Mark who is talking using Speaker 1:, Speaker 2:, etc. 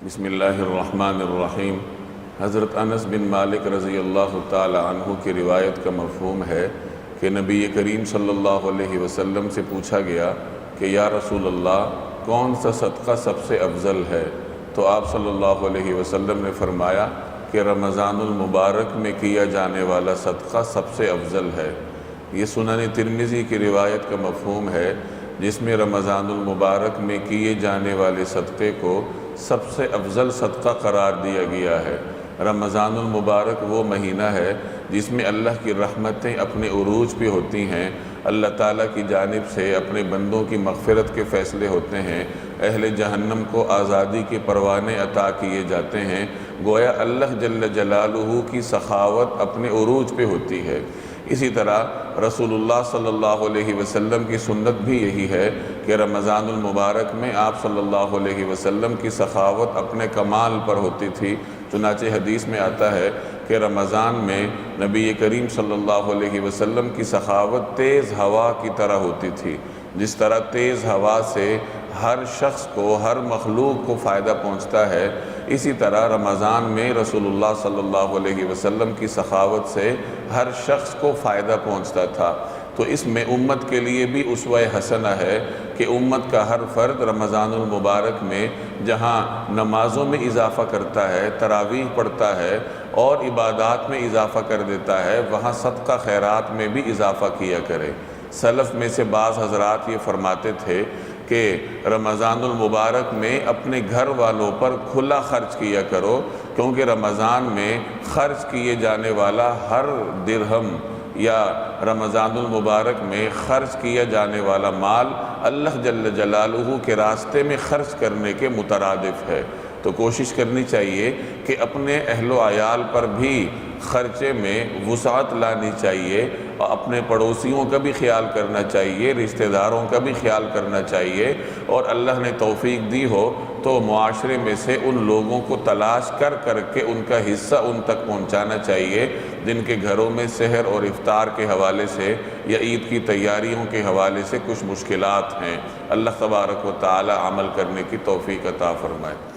Speaker 1: بسم اللہ الرحمن الرحیم۔ حضرت انس بن مالک رضی اللہ تعالی عنہ کی روایت کا مفہوم ہے کہ نبی کریم صلی اللہ علیہ وسلم سے پوچھا گیا کہ یا رسول اللہ کون سا صدقہ سب سے افضل ہے؟ تو آپ صلی اللہ علیہ وسلم نے فرمایا کہ رمضان المبارک میں کیا جانے والا صدقہ سب سے افضل ہے۔ یہ سنن ترمذی کی روایت کا مفہوم ہے جس میں رمضان المبارک میں کیے جانے والے صدقے کو سب سے افضل صدقہ قرار دیا گیا ہے۔ رمضان المبارک وہ مہینہ ہے جس میں اللہ کی رحمتیں اپنے عروج پہ ہوتی ہیں، اللہ تعالیٰ کی جانب سے اپنے بندوں کی مغفرت کے فیصلے ہوتے ہیں، اہل جہنم کو آزادی کے پروانے عطا کیے جاتے ہیں، گویا اللہ جل جلالہ کی سخاوت اپنے عروج پہ ہوتی ہے۔ اسی طرح رسول اللہ صلی اللہ علیہ وسلم کی سنت بھی یہی ہے کہ رمضان المبارک میں آپ صلی اللہ علیہ وسلم کی سخاوت اپنے کمال پر ہوتی تھی۔ چنانچہ حدیث میں آتا ہے کہ رمضان میں نبی کریم صلی اللہ علیہ وسلم کی سخاوت تیز ہوا کی طرح ہوتی تھی۔ جس طرح تیز ہوا سے ہر شخص کو، ہر مخلوق کو فائدہ پہنچتا ہے، اسی طرح رمضان میں رسول اللہ صلی اللہ علیہ وسلم کی سخاوت سے ہر شخص کو فائدہ پہنچتا تھا۔ تو اس میں امت کے لیے بھی اسوہ حسنہ ہے کہ امت کا ہر فرد رمضان المبارک میں جہاں نمازوں میں اضافہ کرتا ہے، تراویح پڑھتا ہے اور عبادات میں اضافہ کر دیتا ہے، وہاں صدقہ خیرات میں بھی اضافہ کیا کرے۔ سلف میں سے بعض حضرات یہ فرماتے تھے کہ رمضان المبارک میں اپنے گھر والوں پر کھلا خرچ کیا کرو، کیونکہ رمضان میں خرچ کیے جانے والا ہر درہم یا رمضان المبارک میں خرچ کیا جانے والا مال اللہ جل جلالہ کے راستے میں خرچ کرنے کے مترادف ہے۔ تو کوشش کرنی چاہیے کہ اپنے اہل و عیال پر بھی خرچے میں وسعت لانی چاہیے، اور اپنے پڑوسیوں کا بھی خیال کرنا چاہیے، رشتہ داروں کا بھی خیال کرنا چاہیے، اور اللہ نے توفیق دی ہو تو معاشرے میں سے ان لوگوں کو تلاش کر کے ان کا حصہ ان تک پہنچانا چاہیے جن کے گھروں میں سحر اور افطار کے حوالے سے یا عید کی تیاریوں کے حوالے سے کچھ مشکلات ہیں۔ اللہ تبارک و تعالی عمل کرنے کی توفیق عطا فرمائے۔